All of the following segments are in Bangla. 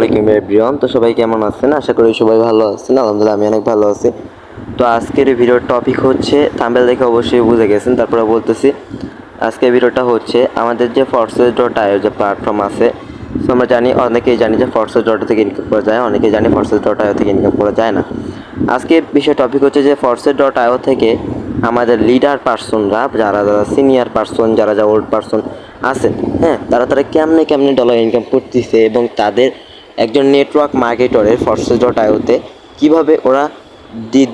আসসালামু আলাইকুম এভরিওয়ান। তো সবাই কেমন আছেন? আশা করি সবাই ভালো আছেন। আলহামদুলিল্লাহ আমি অনেক ভালো আছি। তো আজকের এই ভিডিওর টপিক হচ্ছে, থাম্বনেল দেখে অবশ্যই বুঝে গেছেন, তারপরে বলতেছি। আজকের ভিডিওটা হচ্ছে আমাদের যে Forex.io যে প্ল্যাটফর্ম আছে। সো আমরা জানি, অনেকেই জানি যে Forex.io থেকে ইনকাম করা যায়, অনেকেই জানি Forex.io থেকে ইনকাম করা যায় না। আজকে বিষয় টপিক হচ্ছে যে Forex.io থেকে আমাদের লিডার পার্সনরা, যারা সিনিয়র পার্সন, যারা ওল্ড পার্সন আছেন, হ্যাঁ, তারা কেমনে ডলার ইনকাম করতেছে এবং তাদের একজন নেটওয়ার্ক মার্কেটরের Forex.io-তে কীভাবে ওরা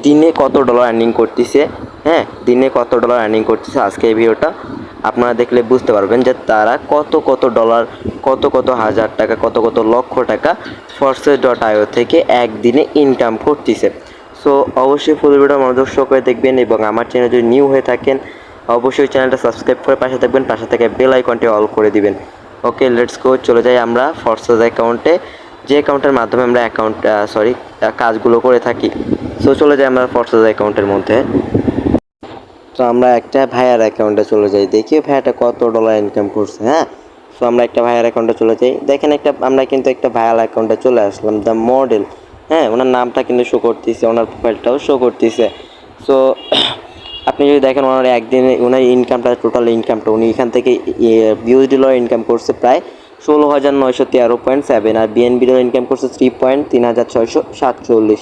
দিনে কত ডলার আর্নিং করতেছে, হ্যাঁ, দিনে কত ডলার আর্নিং করতেছে। আজকে এই ভিডিওটা আপনারা দেখলে বুঝতে পারবেন যে তারা কত ডলার, কত হাজার টাকা, কত লক্ষ টাকা Forex.io থেকে একদিনে ইনকাম করতেছে। সো অবশ্যই ফুল ভিডিও মনোযোগ সহকারে দেখবেন এবং আমার চ্যানেল যদি নিউ হয়ে থাকেন অবশ্যই চ্যানেলটা সাবস্ক্রাইব করে পাশে থাকবেন, পাশে থেকে বেল আইকনটি অল করে দিবেন। ওকে, লেটস গো, চলে যাই আমরা Forex অ্যাকাউন্টে, যে অ্যাকাউন্টের মাধ্যমে আমরা কাজগুলো করে থাকি। সো চলে যাই আমরা Forex অ্যাকাউন্টের মধ্যে। তো আমরা একটা ভাইয়ার অ্যাকাউন্টে চলে যাই, দেখি ভাইয়াটা কত ডলার ইনকাম করছে। হ্যাঁ, সো আমরা একটা ভাইয়ার অ্যাকাউন্টে চলে যাই। দেখেন আমরা কিন্তু একটা ভাইয়ার অ্যাকাউন্টে চলে আসলাম, দ্য মডেল। হ্যাঁ, ওনার নামটা কিন্তু শো করতেছে, ওনার প্রোফাইলটাও শো করতেছে। সো আপনি যদি দেখেন ওনার একদিনে ওনার ইনকামটা, টোটাল ইনকামটা উনি এখান থেকে USD ইনকাম করছে প্রায় 16,913.7, আর BNB ইনকাম করছে 3.3647।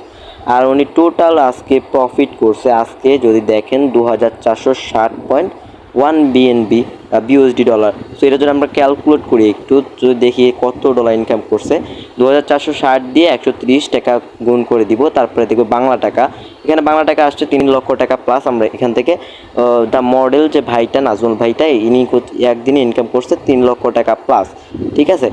আর উনি টোটাল আজকে প্রফিট করছে, আজকে যদি দেখেন 2460.1 BUSD ডলার। সো এটা যদি আমরা ক্যালকুলেট করি একটু, যদি দেখি কত ডলার ইনকাম করছে, 2460 দিয়ে 130 টাকা গুণ করে দিব, তারপরে দেখব বাংলা টাকা। এখানে বাংলা টাকা আসছে 3 লক্ষ টাকা প্লাস। আমরা এখান থেকে দ্য মডেল যে ভাইটা, নাজমুল ভাইটা, ইনি একদিনে ইনকাম করছে 3 লক্ষ টাকা প্লাস। ঠিক আছে,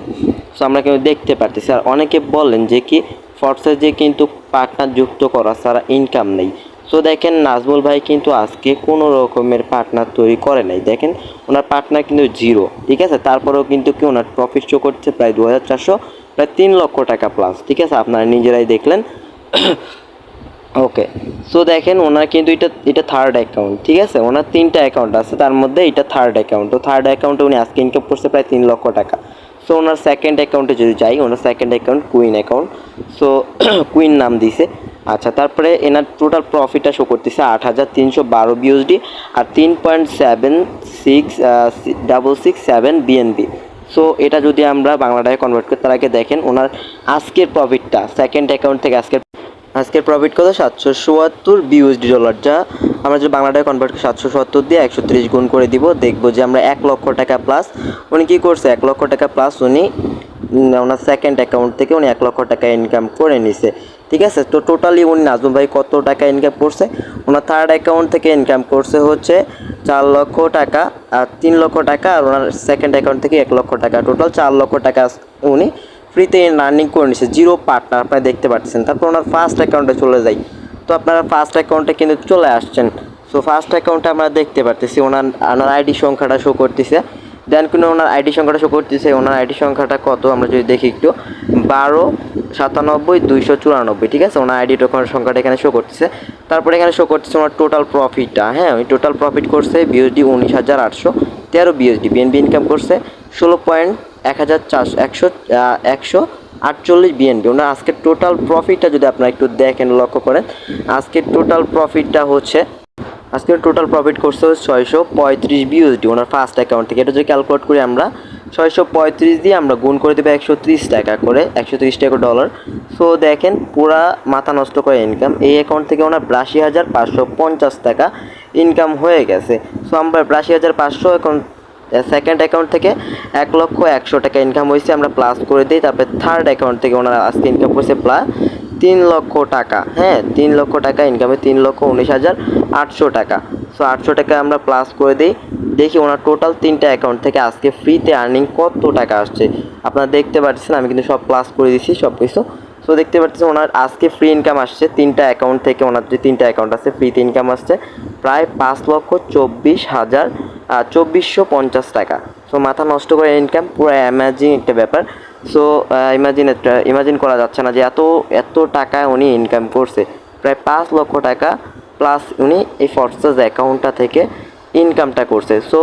সো আমরা কিন্তু দেখতে পারতেছি। আর অনেকে বলেন যে কি Forex যে কিন্তু পার্টনার যুক্ত করা ছাড়া ইনকাম নেই। সো দেখেন নাজমুল ভাই কিন্তু আজকে কোনো রকমের পার্টনার তৈরি করে নাই। দেখেন ওনার পার্টনার কিন্তু জিরো। ঠিক আছে, তারপরেও কিন্তু কি ওনার প্রফিট শো করছে প্রায় 2400, প্রায় 3 লক্ষ টাকা প্লাস। ঠিক আছে, আপনারা নিজেরাই দেখলেন। ওকে, সো দেখেন ওনার কিন্তু এটা থার্ড অ্যাকাউন্ট। ঠিক আছে, ওনার 3টা অ্যাকাউন্ট আছে, তার মধ্যে এটা থার্ড অ্যাকাউন্ট। তো থার্ড অ্যাকাউন্টে উনি আজকে ইনকাম করছে প্রায় 3 লক্ষ টাকা। সো ওনার সেকেন্ড অ্যাকাউন্টে যদি যাই, ওনার second account queen account. So queen নাম দিছে। আচ্ছা, তারপরে এনার টোটাল প্রফিটটা শো করতেছে 8,312 BUSD আর 3.7667 BNB। সো এটা যদি আমরা বাংলা টাকায় কনভার্ট করি, তার আগে দেখেন ওনার আজকের প্রফিটটা সেকেন্ড অ্যাকাউন্ট থেকে আজকের প্রফিট কত, 774 BUSD ডলার। যা আমরা যদি বাংলা টাকায় কনভার্ট করি, 770 দিয়ে 130 গুণ করে দিব, দেখবো যে আমরা 1 লক্ষ টাকা প্লাস। উনি কী করছে, 1 লক্ষ টাকা প্লাস উনি ওনার সেকেন্ড অ্যাকাউন্ট থেকে উনি 1 লক্ষ টাকা ইনকাম করে নিছে। ঠিক আছে, তো টোটালি উনি নাজমুল ভাই কত টাকা ইনকাম করছে, ওনার থার্ড অ্যাকাউন্ট থেকে ইনকাম করছে হচ্ছে 4 লক্ষ টাকা আর 3 লক্ষ টাকা, আর ওনার সেকেন্ড অ্যাকাউন্ট থেকে 1 লক্ষ টাকা, টোটাল 4 লক্ষ টাকা উনি ফ্রিতে আর্নিং করে নিছে, জিরো পার্টনার আপনারা দেখতে পাচ্ছেন। তারপর ওনার ফার্স্ট অ্যাকাউন্টে চলে যাই। তো আপনারা ফার্স্ট অ্যাকাউন্টে কিন্তু চলে আসছেন। সো ফার্স্ট অ্যাকাউন্টে আমরা দেখতে পারতেছি ওনার আইডি সংখ্যাটা শো করতেছে। দেন কিন্তু ওনার আইডি সংখ্যাটা শো করতেছে, ওনার আইডি সংখ্যাটা কত আমরা যদি দেখি একটু, 12,97,294। ঠিক আছে, ওনার আইডি সংখ্যাটা এখানে শো করতেছে। তারপরে এখানে শো করতেছে ওনার টোটাল প্রফিটটা। হ্যাঁ, উনি টোটাল প্রফিট করছে BUSD 19,813 BUSD। BNB ইনকাম করছে 16,148 BNB। ওনার আজকের টোটাল প্রফিটটা যদি আপনারা একটু দেখেন, লক্ষ্য করেন, আজকের টোটাল প্রফিটটা হচ্ছে, আজকের টোটাল প্রফিট করছে 635 BUSD ওনার ফার্স্ট অ্যাকাউন্ট থেকে। এটা যদি ক্যালকুলেট করি আমরা, 635 দিয়ে আমরা গুণ করে দেবো 130 টাকা করে, 130 টাকা ডলার। সো দেখেন পুরা মাথা নষ্ট করে ইনকাম। এই অ্যাকাউন্ট থেকে ওনার 82,550 টাকা ইনকাম হয়ে গেছে। সো আমরা 82,500 এখন সেকেন্ড অ্যাকাউন্ট থেকে 1,100,000 টাকা ইনকাম হয়েছে, আমরা প্লাস করে দিই। তারপরে থার্ড অ্যাকাউন্ট থেকে ওনারা আজকে ইনকাম করছে প্লাস 3 লক্ষ টাকা। হ্যাঁ, 3 লক্ষ টাকা ইনকামে 3,19,800 টাকা। সো 800 টাকা আমরা প্লাস করে দিই, দেখি ওনার টোটাল 3টা অ্যাকাউন্ট থেকে আজকে ফ্রিতে আর্নিং কত টাকা আসছে। আপনারা দেখতে পাচ্ছেন আমি কিন্তু সব প্লাস করে দিচ্ছি সব কিছু। সো দেখতে পাচ্ছেন ওনার আজকে ফ্রি ইনকাম আসছে 3টা অ্যাকাউন্ট থেকে, ওনার যে 3টা অ্যাকাউন্ট আছে ফ্রিতে ইনকাম আসছে প্রায় 5,24,50 টাকা। সো মাথা নষ্ট করে ইনকাম, পুরো অ্যামাজিং একটা ব্যাপার। সো ইমাজিন করা যাচ্ছে না যে এত টাকা উনি ইনকাম করছে, প্রায় 5 লক্ষ টাকা প্লাস উনি এই Forex অ্যাকাউন্টটা থেকে ইনকামটা করছে। সো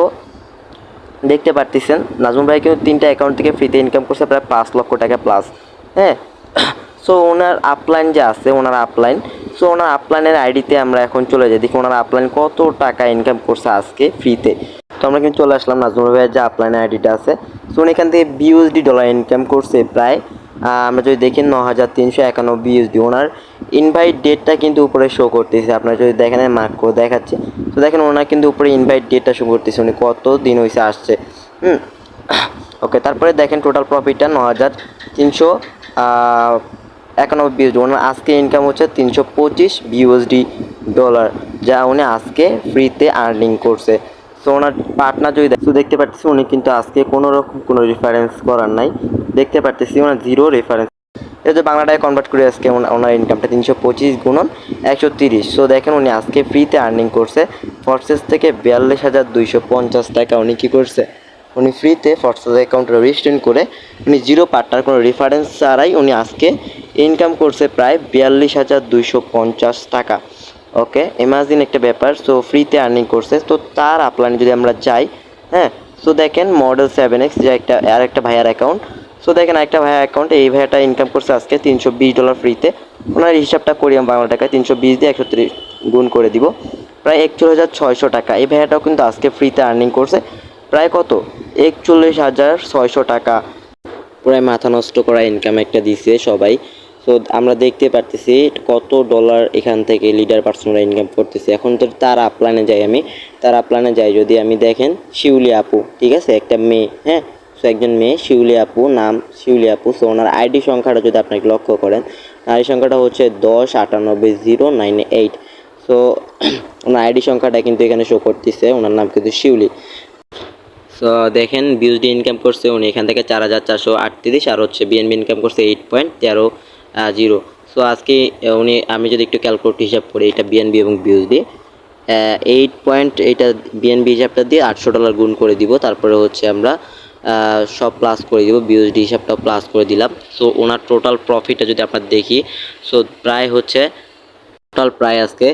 দেখতে পারতেছেন নাজমুল ভাই কিন্তু 3টা অ্যাকাউন্ট থেকে ফ্রিতে ইনকাম করছে প্রায় 5 লক্ষ টাকা প্লাস। হ্যাঁ। সো ওনার আপলাইন যে আছে, ওনার আপলাইন, সো ওনার আপলাইনের আইডিতে আমরা এখন চলে যাই, দেখি ওনার আপলাইন কত টাকা ইনকাম করছে আজকে ফ্রিতে। তো আমরা কিন্তু চলে আসলাম নাজমুল ভাইয়ের যে আপলাইনের আইডিটা আছে। সো উনি এখান থেকে বিউএসডি ডলার ইনকাম করছে প্রায়, আমরা যদি দেখি 9391 বিউএসডি। ওনার ইনভাইট ডেটটা কিন্তু উপরে শো করতেছে, আপনারা যদি দেখেন মার্ক করে দেখাচ্ছে। তো দেখেন ওনার কিন্তু উপরে ইনভাইট ডেটটা শো করতেছে, উনি কত দিন হয়েছে আসছে। ওকে, তারপরে দেখেন টোটাল প্রফিটটা 9391 বিউএসডি। ওনার আজকে ইনকাম হচ্ছে 325 বিউএসডি ডলার, যা উনি আজকে ফ্রিতে আর্নিং করছে। সো ওনার পার্টনার যদি দেখতে পাচ্ছি, উনি কিন্তু আজকে কোনো রকম কোনো রেফারেন্স করার নাই, দেখতে পাচ্ছি ওনার জিরো রেফারেন্স। এটা যে বাংলাটায় কনভার্ট করে আজকে ওনার ইনকামটা 325 গুণন 130। সো দেখেন উনি আজকে ফ্রিতে আর্নিং করছে ফরসেস থেকে 42,250 টাকা। উনি কী করছে, উনি ফ্রিতে ফরসেস অ্যাকাউন্টে রেজিস্ট্রেশন করে উনি জিরো পার্টনার কোনো রেফারেন্স ছাড়াই উনি আজকে ইনকাম করছে প্রায় 42,250 টাকা। ওকে, ইমাজিন একটা ব্যাপার। সো ফ্রিতে আর্নিং করছে। তো তার আপলাইনে যদি আমরা যাই, হ্যাঁ, সো দেখেন মডেল 7X যে একটা ভাইয়ার অ্যাকাউন্ট। সো দেখেন একটা ভাইয়ার অ্যাকাউন্ট, এই ভাইয়াটা ইনকাম করছে আজকে 320 ডলার ফ্রিতে। ওনার হিসাবটা করি আমি বাংলা টাকায়, 320 দিয়ে 130 গুণ করে দিব, প্রায় 41,600 টাকা। এই ভাইয়াটাও কিন্তু আজকে ফ্রিতে আর্নিং করছে প্রায় কত, 41,600 টাকা। পুরাই মাথা নষ্ট করা ইনকাম একটা দিছে সবাই। তো আমরা দেখতে পারতেছি কত ডলার এখান থেকে লিডার পার্সনরা ইনকাম করতেছে। এখন তো তার আপলাইনে যাই, আমি তার আপলাইনে যাই, যদি আমি দেখেন শিউলি আপু, ঠিক আছে, একটা মেয়ে, হ্যাঁ। সো একজন মেয়ে শিউলি আপু, নাম শিউলি আপু। সো ওনার আইডি সংখ্যাটা যদি আপনাকে লক্ষ্য করেন, আইডি সংখ্যাটা হচ্ছে 10980998। সো ওনার আইডি সংখ্যাটা কিন্তু এখানে শো করতেছে, ওনার নাম কিন্তু শিউলি। সো দেখেন বিউএসডি ইনকাম করছে উনি এখান থেকে 4,438, আর হচ্ছে বিএনবি ইনকাম করছে 8.13 সো আজকে উনি, আমি যদি একটু ক্যালকুলেট হিসাব করি, এটা বিএনবি এবং বিউএসডি 8 এটা বিএনবি হিসাবটা দিয়ে $800 গুণ করে দিব, তারপরে হচ্ছে আমরা সব প্লাস করে দিব, বিউএসডি হিসাবটাও প্লাস করে দিলাম। সো ওনার টোটাল প্রফিটটা যদি আপনার দেখি, সো প্রায় হচ্ছে টোটাল প্রায় আজকে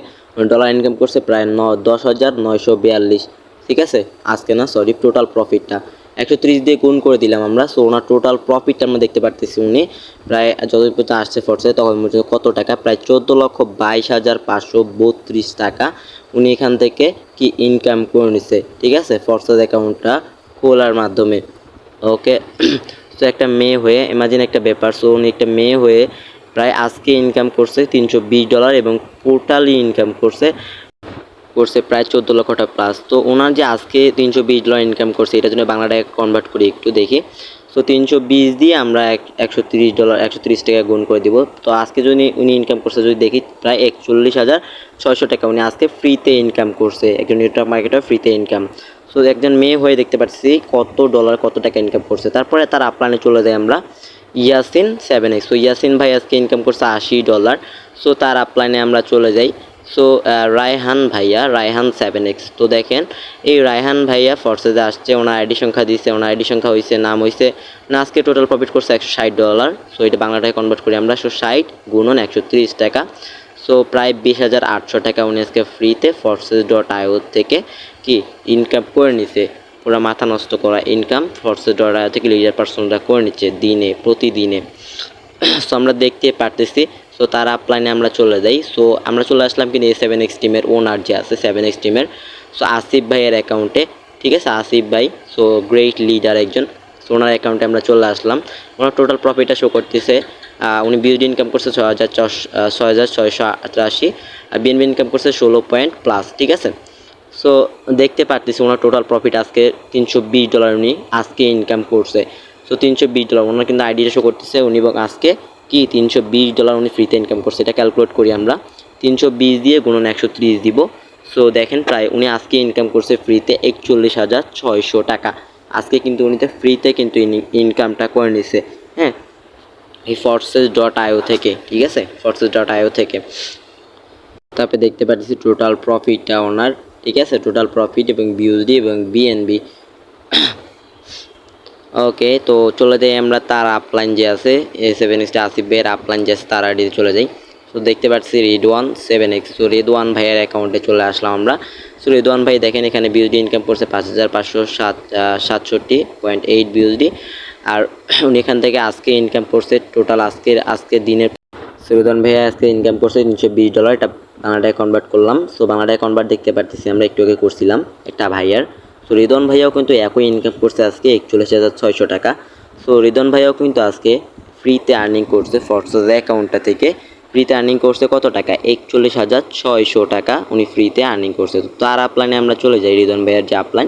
ডলার ইনকাম করছে প্রায় 10,942, ঠিক আছে, আজকে না, সরি, টোটাল প্রফিটটা 130 দিয়ে গুণ করে দিলাম আমরা। সো ওনার টোটাল প্রফিটটা আমরা দেখতে পারতেছি, উনি প্রায় যতদিন পর্যন্ত আসছে ফোর্সে তখন পর্যন্ত কত টাকা, প্রায় 14,22,532 টাকা উনি এখান থেকে কি ইনকাম করে নিছে, ঠিক আছে, ফোর্সেস অ্যাকাউন্টটা খোলার মাধ্যমে। ওকে, তো একটা মেয়ে হয়ে ইমাজিন একটা ব্যাপার। সো উনি একটা মেয়ে হয়ে প্রায় আজকে ইনকাম করছে 320 ডলার এবং টোটালি ইনকাম করছে প্রায় 14 লক্ষ টাকা প্লাস। তো ওনার যে আজকে 320 ডলার ইনকাম করছে, এটা জন্য বাংলা টাকা কনভার্ট করি একটু দেখি। সো 320 দিয়ে আমরা 130 টাকা গুণ করে দিব। তো আজকে যদি উনি ইনকাম করছে যদি দেখি, প্রায় 41,600 টাকা উনি আজকে ফ্রিতে ইনকাম করছে, একজন নেটওয়ার্ক মার্কেটার ফ্রিতে ইনকাম। সো একজন মেয়ে হয়ে দেখতে পাচ্ছি কত ডলার কত টাকা ইনকাম করছে। তারপরে তার আপলাইনে চলে যাই আমরা, ইয়াসিন 7X। সো ইয়াসিন ভাই আজকে ইনকাম করছে $80। সো তার আপলাইনে আমরা চলে যাই। So Raihan 7X। তো দেখেন এই রায়হান ভাইয়া ফরসেসে আসছে, ওনার আইডি সংখ্যা দিচ্ছে, ওনার আইডি সংখ্যা হয়েছে, নাম হয়েছে, না আজকে টোটাল প্রফিট করছে $160। সো এটা বাংলাটায় কনভার্ট করি আমরা, 60 গুণন 130 টাকা। সো প্রায় 20,800 টাকা উনি আজকে ফ্রিতে forces.io থেকে কি ইনকাম করে নিছে। পুরো মাথা নষ্ট করা ইনকাম forces.io থেকে লিডার পার্সনরা করে নিচ্ছে প্রতিদিনে। সো আমরা দেখতে পারতেছি। সো তার আপলাইনে আমরা চলে যাই। সো আমরা চলে আসলাম কিন্তু A7X টিমের ওনার যে আছে 7X টিমের, সো আসিফ ভাইয়ের অ্যাকাউন্টে, ঠিক আছে, আসিফ ভাই, সো গ্রেট লিডার একজন। সো ওনার অ্যাকাউন্টে আমরা চলে আসলাম। ওনার টোটাল প্রফিটটা শো করতেছে, উনি বিউডি ইনকাম করছে 6,688, আর বিএনবি ইনকাম করছে 16 পয়েন্ট প্লাস, ঠিক আছে। সো দেখতে পারতেছি ওনার টোটাল প্রফিট আজকে $320 উনি আজকে ইনকাম করছে। সো $320 ওনার কিন্তু আইডিটা শো করতেছে, উনি এবং আজকে কি $320 উনি ফ্রিতে ইনকাম করছে। এটা ক্যালকুলেট করি আমরা, 320 দিয়ে গুণন 130 দিব। সো দেখেন প্রায় উনি আজকে ইনকাম করছে ফ্রিতে 41,600 টাকা। আজকে কিন্তু উনি তো ফ্রিতে কিন্তু ইনকামটা করে নিছে, হ্যাঁ, এই forces.io থেকে, ঠিক আছে, forces.io থেকে। তারপরে দেখতে পাচ্ছি টোটাল প্রফিটটা ওনার, ঠিক আছে, টোটাল প্রফিট এবং বিউএসডি এবং বিএনবি। ওকে, তো চলে যাই আমরা তার আপলাইন যে আছে A7X আসিফ ভাইয়ের আপলাইন যে আছে তার আইডিতে চলে যাই। সো দেখতে পাচ্ছি রেডওয়ান 7X। সো রেদওয়ান ভাইয়ের অ্যাকাউন্টে চলে আসলাম আমরা। সো রেদওয়ান ভাই দেখেন এখানে বিউএসডি ইনকাম করছে 5,567.8 বিউএসডি, আর উনি এখান থেকে আজকে ইনকাম করছে টোটাল আজকের দিনের। সো রিদন ভাইয়া আজকে ইনকাম করছে $320, এটা বাংলাটায় কনভার্ট করলাম। সো বাংলাটায় কনভার্ট দেখতে পারতেছি আমরা একটু আগে করছিলাম একটা ভাইয়ার। সো রিদন ভাইয়াও কিন্তু একই ইনকাম করছে আজকে 41,600 টাকা। সো রিদন ভাইয়াও কিন্তু আজকে ফ্রিতে আর্নিং করছে ফরসেস অ্যাকাউন্টটা থেকে। ফ্রিতে আর্নিং করছে কত টাকা? 41,600 টাকা উনি ফ্রিতে আর্নিং করছে। তো তার আপলাইনে আমরা চলে যাই, রিদন ভাইয়ার যে আপলাইন।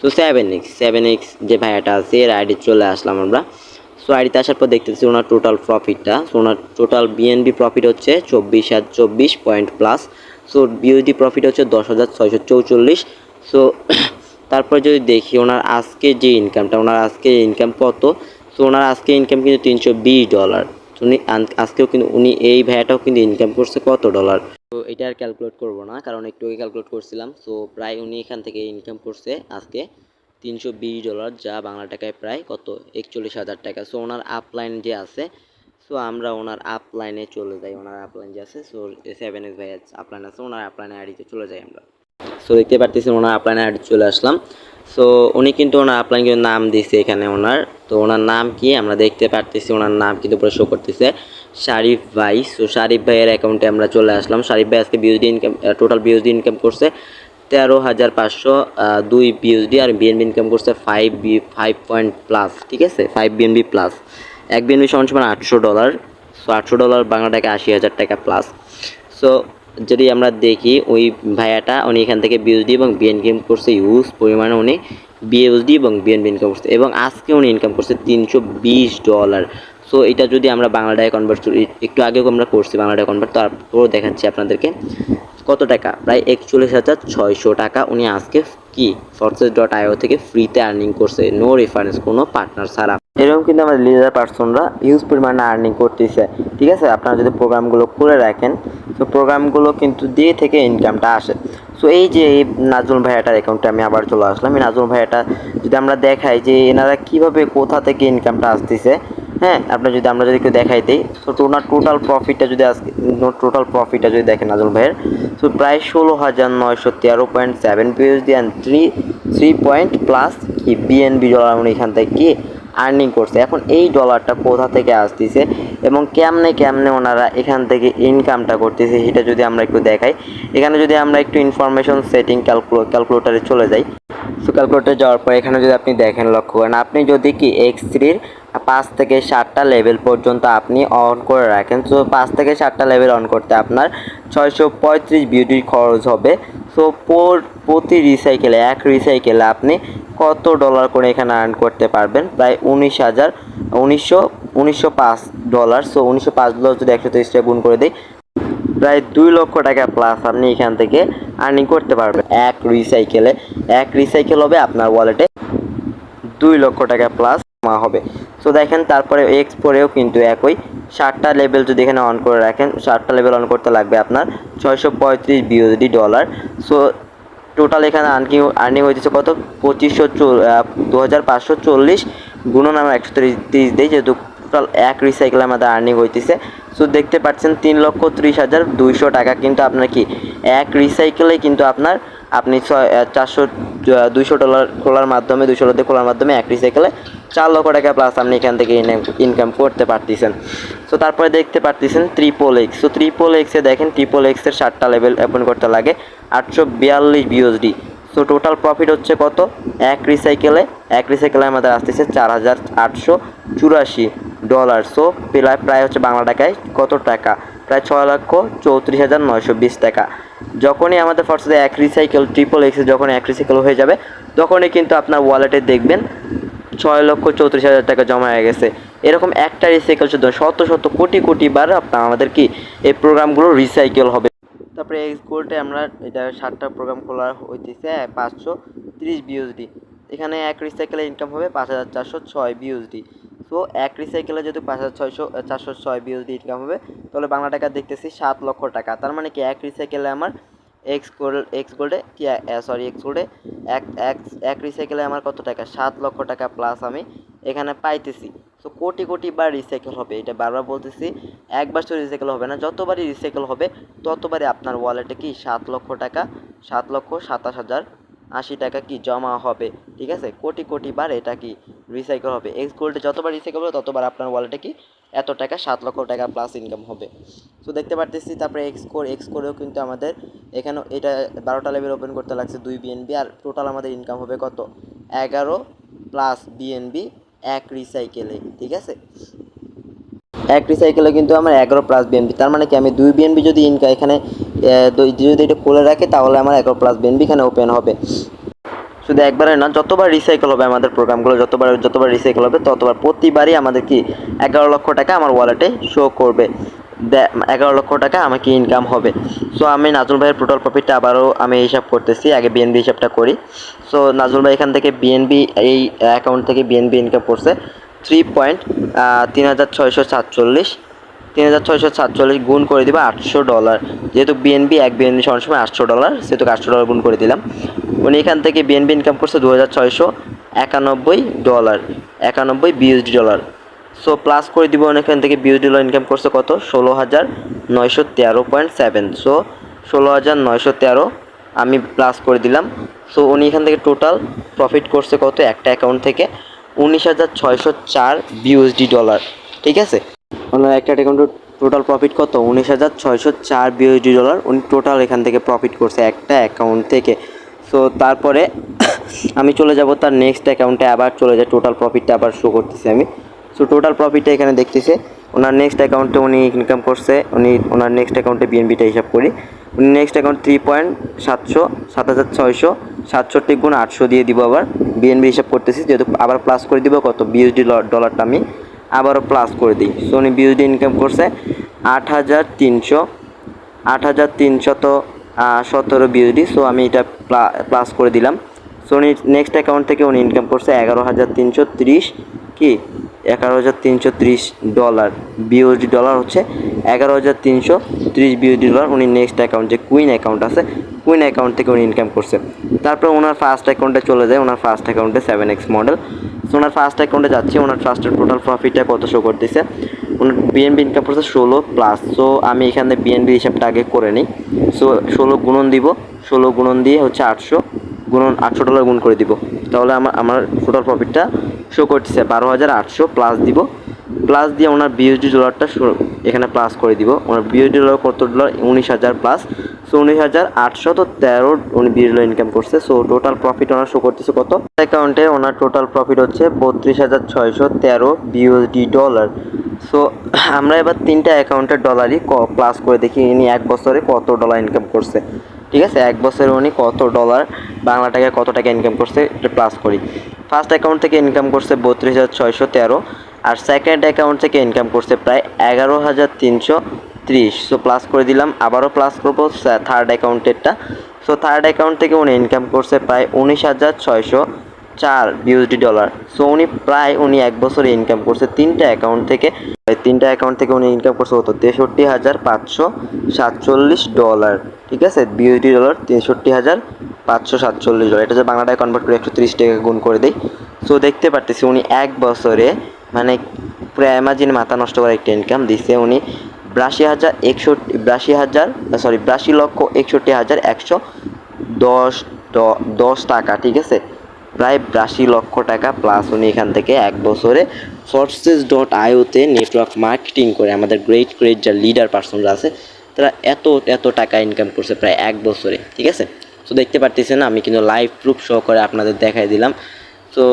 সো 7x যে ভাইয়াটা আছে এর আইডি চলে আসলাম আমরা। সো আইডিতে আসার পর দেখতেছি ওনার টোটাল প্রফিটটা। সো ওনার টোটাল বিএনবি প্রফিট হচ্ছে 24 point plus. So BOD profit হচ্ছে 10,644। সো তারপর যদি দেখি ওনার আজকে যে ইনকামটা, ওনার আজকে ইনকাম কত? সো ওনার আজকে ইনকাম কিন্তু $320। উনি আজকেও কিন্তু উনি এই ভাইয়াটাও কিন্তু ইনকাম করছে কত ডলার? তো এটা আর ক্যালকুলেট করবো না, কারণ একটু আগে ক্যালকুলেট করছিলাম। সো প্রায় উনি এখান থেকে ইনকাম করছে আজকে $320, যা বাংলা টাকায় প্রায় কত? 41,000 টাকা। সো ওনার আপলাইন যে আছে, সো আমরা ওনার আপলাইনে চলে যাই। ওনার আপলাইন যে আছে, সো 7x ভাই আপলাইন আছে, ওনার আপলাইনে আইডিতে চলে যাই আমরা। সো দেখতে পারতেছি ওনার আপলাইনে আইডি চলে আসলাম। সো উনি কিন্তু ওনার আপলাইন কিন্তু নাম দিছে এখানে ওনার। তো ওনার নাম কি আমরা দেখতে পারতেছি, ওনার নাম কিন্তু পুরো শো করতেছে শারিফ ভাই। সো শারিফ ভাইয়ের অ্যাকাউন্টে আমরা চলে আসলাম। শারিফ ভাই আজকে বিউসডি ইনকাম, টোটাল বিউসডি ইনকাম করছে 13,502 বিউএসডি, আর বিএনবি ইনকাম করছে 5 পয়েন্ট প্লাস। ঠিক আছে, 5 বিএনবি প্লাস। 1 বিএনবি সমান সমান $800। সো $800 বাংলা টাকা 80,000 টাকা প্লাস। সো যদি আমরা দেখি ওই ভাইয়াটা উনি এখান থেকে বিউএসডি এবং বিএনবি ইনকাম করছে ইউজ পরিমাণে, উনি বিএসডি এবং বিএনবি ইনকাম করছে, এবং আজকে উনি ইনকাম করছে $320। সো এটা যদি আমরা বাংলা টাকায় কনভার্ট করি, একটু আগেও আমরা করছি বাংলা টাকা কনভার্ট, তারপরও দেখাচ্ছি আপনাদেরকে কত টাকা, প্রায় 41,600 টাকা উনি আজকে কি forces.io থেকে ফ্রিতে আর্নিং করছে, নো রেফারেন্স, কোনো পার্টনার ছাড়া। এরকম কিন্তু আমাদের লিডার পার্সনরা হিউজ পরিমাণে আর্নিং করতেছে। ঠিক আছে, আপনারা যদি প্রোগ্রামগুলো খুলে রাখেন, তো প্রোগ্রামগুলো কিন্তু দিয়ে থেকে ইনকামটা আসে। সো এই যে এই নাজমুল ভাইয়াটার অ্যাকাউন্টে আমি আবার চলে আসলাম। এই নাজমুল ভাইয়াটা যদি আমরা দেখাই যে এনারা কীভাবে কোথা থেকে ইনকামটা আসতেছে, হ্যাঁ আমরা যদি একটু দেখাই দিই, তো ওনার টোটাল প্রফিটটা যদি আজকে যদি দেখেন নাজমুল ভাইয়ের, তো প্রায় 16,913.7 বিএসডি অ্যান্ড 3 পয়েন্ট প্লাস কি বিএনবি ডলার উনি এখান থেকে কি আর্নিং করছে। এখন এই ডলারটা কোথা থেকে আসতেছে এবং কেমনে ওনারা এখান থেকে ইনকামটা করতেছে সেটা যদি আমরা একটু দেখাই। এখানে যদি আমরা একটু ইনফরমেশন সেটিং ক্যালকুলেটারে চলে যাই। সো ক্যালকুলেটারে যাওয়ার পর এখানে যদি আপনি দেখেন, লক্ষ্য করেন, আপনি যদি কি X3-র 5 থেকে 7টা লেভেল পর্যন্ত আপনি অন করে রাখেন, সো 5 থেকে 7টা লেভেল অন করতে আপনার 635 বিউটি খরচ হবে। সো প্রতি রিসাইকেলে, এক রিসাইকেলে আপনি কত ডলার করে এখানে আর্ন করতে পারবেন? প্রায় $19,500। সো $19,500 যদি 130 গুণ করে দিই, প্রায় 2 লক্ষ টাকা প্লাস আপনি এখান থেকে আর্নিং করতে পারবেন এক রিসাইকেলে। এক রিসাইকেল হবে আপনার ওয়ালেটে 2 লক্ষ টাকা প্লাস জমা হবে। সো দেখেন, তারপরে এক্সপোরেও কিন্তু একই 7টা লেভেল যদি এখানে অন করে রাখেন, 7টা লেভেল অন করতে লাগবে আপনার 635 বিউএসডি ডলার। সো টোটাল এখানে আর্নিং হইতেছে কত? 2,540 গুণন আমরা 130 দিই, যেহেতু টোটাল এক রিসাইকেল আমাদের আর্নিং হইতেছে। সো দেখতে পাচ্ছেন 3,30,200 টাকা কিন্তু আপনার কি এক রিসাইকেলে কিন্তু আপনি 200 ডলার খোলার মাধ্যমে, $200 খোলার মাধ্যমে এক রিসাইকেলে 4 লক্ষ টাকা প্লাস আপনি এখান থেকে ইনকাম করতে পারতেছেন। সো তারপরে দেখতে পারতেছেন XXX। সো XXX-এ দেখেন, XXX-এর 7টা লেভেল ওপেন করতে লাগে 842 বিউএসডি। সো টোটাল প্রফিট হচ্ছে কত এক রিসাইকেলে? এক রিসাইকেলে আমাদের আসতেছে $4,884। সো প্রায় হচ্ছে বাংলা টাকায় কত টাকা? প্রায় 6,34,920 টাকা। যখনই আমাদের ফরসে এক রিসাইকেল XXX যখন এক রিসাইকেল হয়ে যাবে, তখনই কিন্তু আপনার ওয়ালেটে দেখবেন 6,34,000 টাকা জমা হয়ে গেছে। এরকম একটা রিসাইকেল শুধু শত কোটি বার আপনার আমাদের কি এই প্রোগ্রামগুলো রিসাইকেল হবে। তারপরে এক্স গোল্ডে আমরা এটা 7টা প্রোগ্রাম খোলা হইতেছে 530 বিউএসডি। এখানে এক রিসাইকেলে ইনকাম হবে 5,406 বিউএসডি। সো এক রিসাইকেলে যদি 5,406 বিউএসডি ইনকাম হবে, তাহলে বাংলা টাকা দেখতেছি 7 লক্ষ টাকা। তার মানে কি এক রিসাইকেলে আমার এক্স গোল্ডে এক রিসাইকেলে আমার কত টাকা? 7 লক্ষ টাকা প্লাস আমি এখানে পাইতেছি। সো কোটি বার রিসাইকেল হবে, এটা বারবার বলতেছি। একবার তো রিসাইকেল হবে না, যতবারই রিসাইকেল হবে ততবারই আপনার ওয়ালেটে কি 7 লক্ষ টাকা, 7,27,080 টাকা কি জমা হবে। ঠিক আছে, কোটি বার এটা কি রিসাইকেল হবে। এক্স গোল্ডে যতবার রিসাইকেল হবে ততবার আপনার ওয়ালেটে কি এত টাকা 7 লক্ষ টাকা প্লাস ইনকাম হবে। তো দেখতে পারতেছি। তারপরে এক্স কোরেও কিন্তু আমাদের এখানে এটা 12টা লেভেল ওপেন করতে লাগছে 2 বিএনবি, আর টোটাল আমাদের ইনকাম হবে কত 11 প্লাস বিএনবি এক রিসাইকেলে। ঠিক আছে, এক রিসাইকেলে কিন্তু আমার 11 প্লাস বিএনবি, তার মানে কি আমি 2 বিএনবি যদি এখানে যদি এটা খুলে রাখি তাহলে আমার 11 প্লাস বিএনবি এখানে ওপেন হবে। শুধু একবারে না, যতবার রিসাইকেল হবে আমাদের প্রোগ্রামগুলো, যতবার রিসাইকেল হবে ততবার প্রতিবারই আমাদের কি 11 লক্ষ টাকা আমার ওয়ালেটে শো করবে। 11 লক্ষ টাকা আমাকে ইনকাম হবে। সো আমি নাজুল ভাইয়ের টোটাল প্রফিটটা আবারও আমি হিসাব করতেছি, আগে বিএনবি হিসাবটা করি। সো নাজুল ভাই এখান থেকে বিএনবি এই অ্যাকাউন্ট থেকে বিএনবি ইনকাম করছে 3.3647 গুণ করে দিবা $800, যেহেতু বিএনবি এক বিএনবি সময় $800, সেহেতু $800 গুণ করে দিলাম। উনি এখান থেকে বিএনবি ইনকাম করছে $2691 বিএসডি ডলার। সো প্লাস করে দিব উনি এখান থেকে বিএসডি ডলার ইনকাম করছে কত 16,913.7। সো 16,913 আমি প্লাস করে দিলাম। সো উনি এখান থেকে টোটাল প্রফিট করছে কত একটা অ্যাকাউন্ট থেকে 19,604 বিএসডি ডলার। ঠিক আছে, ওনার একটা অ্যাকাউন্টের টোটাল প্রফিট কত 19,604 বিএসডি ডলার উনি টোটাল এখান থেকে প্রফিট করছে একটা অ্যাকাউন্ট থেকে। সো তারপরে আমি চলে যাব তার নেক্সট অ্যাকাউন্টে, আবার চলে যায় টোটাল প্রফিটটা আবার শো করতেছি আমি। সো টোটাল প্রফিটটা এখানে দেখতেছে ওনার নেক্সট অ্যাকাউন্টে উনি ইনকাম করছে, ওনার নেক্সট অ্যাকাউন্টে বিএনবিটা হিসাব করি। উনি নেক্সট অ্যাকাউন্ট 3.767 গুণ 800 দিয়ে দিব, আবার বিএনবি হিসাব করতেছি যেহেতু, আবার প্লাস করে দিব কত বিএসডি ডলারটা আমি আবারও প্লাস করে দিই। সো উনি বিএসডি ইনকাম করছে 8,317 বিএসডি। সো আমি এটা প্লাস করে দিলাম। সো উনি নেক্সট অ্যাকাউন্ট থেকে উনি ইনকাম করছে 11,330 কি 11,330 ডলার বিএসডি ডলার হচ্ছে 11,330 বিএসডি ডলার। উনি নেক্সট অ্যাকাউন্ট যে কুইন অ্যাকাউন্ট আছে কুইন অ্যাকাউন্ট থেকে উনি ইনকাম করছে। তারপর ওনার ফার্স্ট অ্যাকাউন্টে চলে যায়, ওনার ফার্স্ট অ্যাকাউন্টে 7x মডেল। সো ওনার ফার্স্ট অ্যাকাউন্টে যাচ্ছি, ওনার ফার্স্টের টোটাল প্রফিটটা কত শো করতেছে ওনার বিএনবি ইনকাম করছে 16 প্লাস। সো আমি এখানে বিএনবি হিসাবটা আগে করে নিই। সো 16 গুণন দিব, 16 গুণন দিয়ে হচ্ছে 800 গুণন $800 গুণ করে দিব, তাহলে আমার টোটাল প্রফিটটা শো করতেছে 12,800 প্লাস দিব। প্লাস দিয়ে ওনার বিএসডি ডলারটা এখানে প্লাস করে দিব। ওনার বিএসডি ডলার কত ডলার 19,000 প্লাস। সো 19,813 উনি বিএসডি ডলার ইনকাম করছে। সো টোটাল প্রফিট ওনার শো করতেছে কত অ্যাকাউন্টে ওনার টোটাল প্রফিট হচ্ছে 32,613 বিএসডি ডলার। সো আমরা এবার তিনটা অ্যাকাউন্টের ডলারই প্লাস করে দেখি ইনি এক বছরে কত ডলার ইনকাম করছে। ঠিক আছে, এক বছরে উনি কত ডলার বাংলা টাকায় কত টাকা ইনকাম করছে এটা প্লাস করি। ফার্স্ট অ্যাকাউন্ট থেকে ইনকাম করছে 32,613, আর সেকেন্ড অ্যাকাউন্ট থেকে ইনকাম করছে প্রায় 11,330। সো প্লাস করে দিলাম, আবারও প্লাস করবো থার্ড অ্যাকাউন্টেরটা। সো থার্ড অ্যাকাউন্ট থেকে উনি ইনকাম করছে প্রায় 19,604 বিএসডি ডলার। সো উনি এক বছরে ইনকাম করছে তিনটা অ্যাকাউন্ট থেকে উনি ইনকাম করছে কত 63,547 ডলার। ঠিক আছে, বিএসডি ডলার 63,547 ডলার। এটা যে বাংলা টাকায় কনভার্ট করে 130 টাকা গুণ করে দেই। সো দেখতে পারতেছি উনি এক বছরে মানে পুরো অ্যামাজিন মাথা নষ্ট করে একটা ইনকাম দিচ্ছে। উনি 82,61,110 টাকা। ঠিক আছে, প্রায় 82 লক্ষ টাকা প্লাস উনি এখান থেকে এক বছরে Forces.io-তে নেটওয়ার্ক মার্কেটিং করে আমাদের গ্রেট যা লিডার পার্সনরা আছে তারা এত টাকা ইনকাম করছে প্রায় এক বছরে। ঠিক আছে, তো দেখতে পারতেছেন আমি কিন্তু লাইভ প্রুফ শো করে আপনাদের দেখাই দিলাম। তো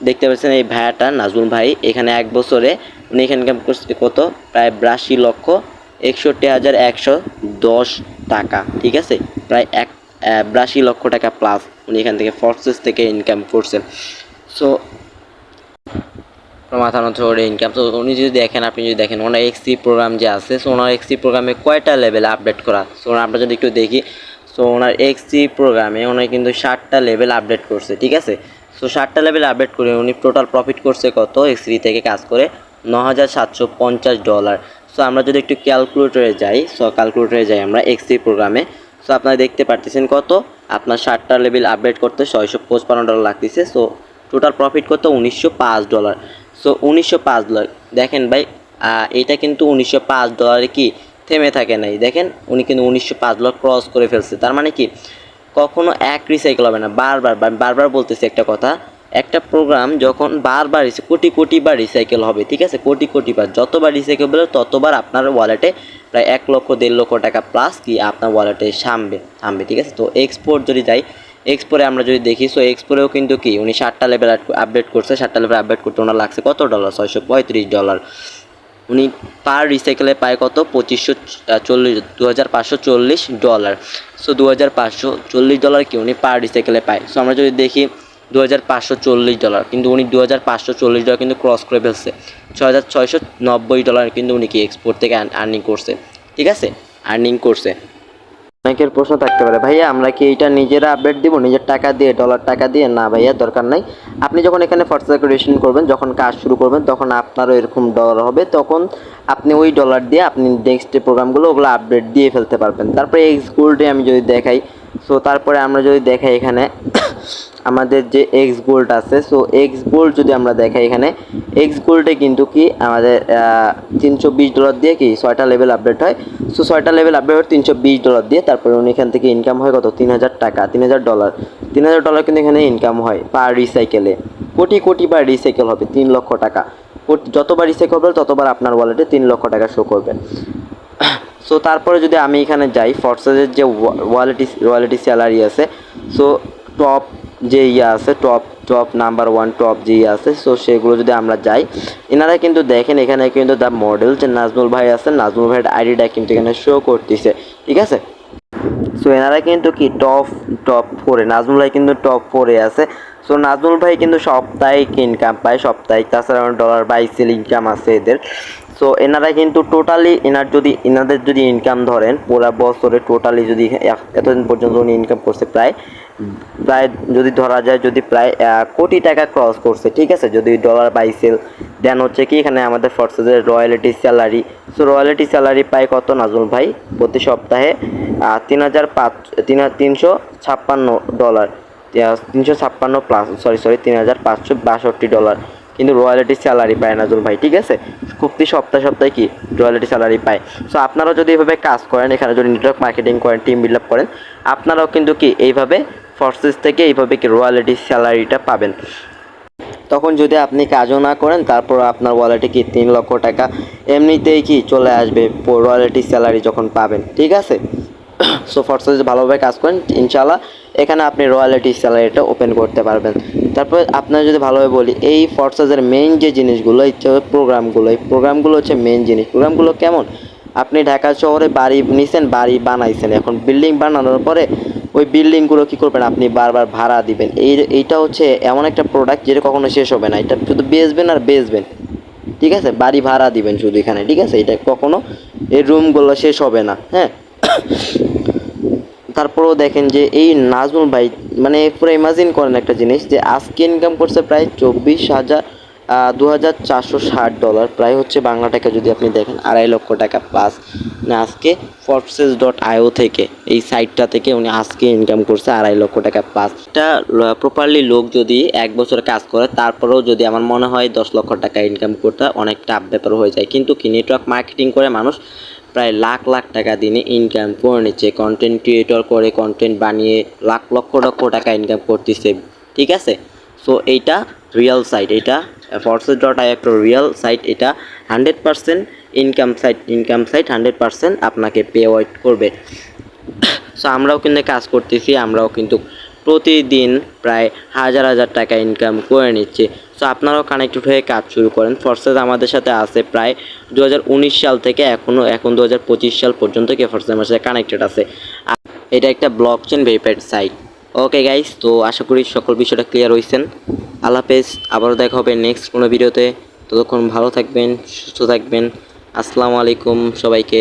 দেখতে পাচ্ছেন এই ভাইয়াটা নাজমুল ভাই এখানে এক বছরে উনি এখানে ইনকাম করছে কত প্রায় 82,61,110 টাকা। ঠিক আছে, প্রায় 82 লক্ষ টাকা প্লাস উনি এখান থেকে ফোর্সেস থেকে ইনকাম করছেন। সো মাথা নত করে ইনকাম। তো উনি যদি দেখেন, আপনি যদি দেখেন ওনার এক্সি প্রোগ্রাম যে আছে, সো ওনার এক্সি প্রোগ্রামে কয়টা লেভেল আপডেট করা, সো আমরা যদি একটু দেখি। সো ওনার এক্সি প্রোগ্রামে উনি কিন্তু 7টা লেভেল আপডেট করছে। ঠিক আছে, সো 7টা লেভেল আপডেট করে উনি টোটাল প্রফিট করছে কত এক্সি থেকে কাজ করে 9,750 ডলার। সো আমরা যদি একটু ক্যালকুলেটরে যাই আমরা এক্সি প্রোগ্রামে। সো আপনারা দেখতে পারতেছেন কত আপনার 7টা লেভেল আপডেট করতে $655 লাগতেছে। সো টোটাল প্রফিট কত $905। সো $905 দেখেন ভাই, এটা কিন্তু $905 কি থেমে থাকে নাই। দেখেন উনি কিন্তু $905 ক্রস করে ফেলছে। তার মানে কি কখনো এক রিসাইকেল হবে না, বারবার বলতেছি একটা কথা, একটা প্রোগ্রাম যখন বারবার কোটি কোটি বার রিসাইকেল হবে, ঠিক আছে, কোটি কোটি বার, যতবার রিসাইকেল হবে ততবার আপনার ওয়ালেটে প্রায় 1 লক্ষ 1.5 লক্ষ টাকা প্লাস কি আপনার ওয়ালেটে থামবে, ঠিক আছে। তো এক্সপোর্ট যদি যাই, এক্সপোরে আমরা যদি দেখি, সো এক্সপোরেও কিন্তু কি উনি 7টা লেভেল আপডেট করছে, 7টা লেভেল আপডেট করতে ওনার লাগছে কত ডলার, $635। উনি পার রিসাইকেলে পায় কত, $2540, সো $2540 কি উনি পার রিসাইকেলে পায়। সো আমরা যদি দেখি $2540, কিন্তু উনি $2540 কিন্তু ক্রস করে ফেলছে, $6690 কিন্তু উনি কি এক্সপোর্ট থেকে আর্নিং করছে, ঠিক আছে, আর্নিং করছে। অনেকের প্রশ্ন থাকতে পারে, ভাইয়া আমরা কি এইটা নিজেরা আপডেট দিব নিজের টাকা দিয়ে, ডলার টাকা দিয়ে? না ভাইয়া, দরকার নাই। আপনি যখন এখানে ফরসাস ক্রিয়েশন করবেন, যখন কাজ শুরু করবেন, তখন আপনারও এরকম ডলার হবে, তখন আপনি ওই ডলার দিয়ে আপনি নেক্সট প্রোগ্রামগুলো ওগুলো আপডেট দিয়ে ফেলতে পারবেন। তারপরে এক্স গোল্ডে আমি যদি দেখাই, সো তারপরে আমরা যদি দেখাই এখানে আমাদের যে এক্স গোল্ড আছে, সো এক্স গোল্ড যদি আমরা দেখাই এখানে, এক্স গোল্ডে কিন্তু কি আমাদের $320 দিয়ে কি 6টা লেভেল আপডেট হয়। সো 6টা লেভেল আপডেট হয় $320 দিয়ে। তারপরে উনি এখান থেকে ইনকাম হয় কত, $3000, $3000 কিন্তু এখানে ইনকাম হয় পার রিসাইকেলে। কোটি কোটি বার রিসাইকেল হবে, 3 লক্ষ টাকা, যতবার রিসাইকেল হবে ততবার আপনার ওয়ালেটে 3 লক্ষ টাকা শো করবে। সো তারপরে যদি আমি এখানে যাই, ফরসাসের যে ওয়ালেটি স্যালারি আছে, সো টপ যে আছে, টপ নাম্বার 1 টপ যে আছে, সো সেগুলো যদি আমরা যাই, এনারা কিন্তু দেখেন এখানে কিন্তু দ্য মডেল যে নাজমুল ভাই আছে, নাজমুল ভাইয়ের আইডিটা কিন্তু এখানে শো করতেছে, ঠিক আছে। সো এনারা কিন্তু কি টপ 4-এ, নাজমুল ভাই কিন্তু টপ 4-এ আছে। সো নাজমুল ভাই কিন্তু সাপ্তাহিক ইনকাম পায়, সাপ্তাহিক, তাছাড়া $22 ইনকাম আছে এদের। সো এনারা কিন্তু টোটালি এনাদের যদি ইনকাম ধরেন পুরা বছরে টোটালি যদি এতদিন পর্যন্ত উনি ইনকাম করছে প্রায় যদি ধরা যায়, যদি প্রায় কোটি টাকা ক্রস করছে, ঠিক আছে, যদি ডলার বাইসেল দেন হচ্ছে কি এখানে আমাদের ফরসাসের royalty salary. So royalty salary পায় কত নাজমুল ভাই প্রতি সপ্তাহে, $356 356 প্লাস, সরি $3562 কিন্তু রয়্যালিটি স্যালারি পায় নাজুল ভাই, ঠিক আছে, প্রতি সপ্তাহে কি রয়্যালিটি স্যালারি পায়। সো আপনারাও যদি এইভাবে কাজ করেন, এখানে যদি নেটওয়ার্ক মার্কেটিং করেন, টিম বিল্ড আপ করেন, আপনারাও কিন্তু কি এইভাবে ফরসাস থেকে এইভাবে কি রয়্যালিটি স্যালারিটা পাবেন। তখন যদি আপনি কাজও না করেন, তারপর আপনার ওয়ালেটে কি 3 লক্ষ টাকা এমনিতেই কি চলে আসবে রয়্যালিটি স্যালারি যখন পাবেন, ঠিক আছে। সো ফরসাস ভালোভাবে কাজ করেন, ইনশাল্লাহ এখানে আপনি রয়্যালিটি স্যালারিটা ওপেন করতে পারবেন। তারপর আপনার যদি ভালোভাবে বলি, এই ফরসাসের মেইন যে জিনিসগুলো হচ্ছে প্রোগ্রামগুলো হচ্ছে মেইন জিনিস। প্রোগ্রামগুলো কেমন, আপনি ঢাকা শহরে বাড়ি নিছেন, বাড়ি বানাইছেন, এখন বিল্ডিং বানানোর পরে ওই বিল্ডিংগুলো কী করবেন, আপনি বারবার ভাড়া দিবেন। এইটা হচ্ছে এমন একটা প্রোডাক্ট যেটা কখনো শেষ হবে না, এটা শুধু বেচবেন, ঠিক আছে, বাড়ি ভাড়া দিবেন শুধু এখানে, ঠিক আছে, এটা কখনো এই রুমগুলো শেষ হবে না, হ্যাঁ। তারপরেও দেখেন যে এই নাজমুল ভাই মানে পুরো ইমাজিন করেন একটা জিনিস, যে আজকে ইনকাম করছে প্রায় $24,460, প্রায় হচ্ছে বাংলা টাকা যদি আপনি দেখেন 2.5 লক্ষ টাকা প্লাস। মানে আজকে forbes.io থেকে এই সাইটটা থেকে উনি আজকে ইনকাম করছে 2.5 লক্ষ টাকা প্লাস। এটা প্রপারলি লোক যদি 1 বছর কাজ করে, তারপরেও যদি আমার মনে হয় 10 লক্ষ টাকা ইনকাম করতে অনেক টাফ ব্যাপার হয়ে যায়। কিন্তু কি নেটওয়ার্ক মার্কেটিং করে মানুষ প্রায় লাখ লাখ টাকা দিনে ইনকাম করে নিচ্ছে, কন্টেন্ট ক্রিয়েটর করে কন্টেন্ট বানিয়ে লক্ষ টাকা ইনকাম করতেছে, ঠিক আছে। সো এইটা রিয়েল সাইট, এটা forbes.io একটা রিয়েল সাইট, এটা 100% ইনকাম সাইট 100% আপনাকে পে আউট করবে। সো আমরাও কিন্তু কাজ করতেছি, আমরাও কিন্তু প্রতিদিন প্রায় হাজার টাকা ইনকাম করে নিচ্ছে। সো আপনারাও কানেক্টেড হয়ে কাজ শুরু করেন। ফরসাস আমাদের সাথে আছে প্রায় 2019 সাল থেকে এখন 2025 সাল পর্যন্ত কি ফরসাস আমার সাথে কানেক্টেড আছে। এটা একটা blockchain verified site. Okay guys, তো আশা করি সকল বিষয়টা ক্লিয়ার হয়েছেন। আল্লাহ হাফেজ, আবারও দেখা হবে নেক্সট কোনো ভিডিওতে। ততক্ষণ ভালো থাকবেন, সুস্থ থাকবেন। আসসালামু আলাইকুম সবাইকে।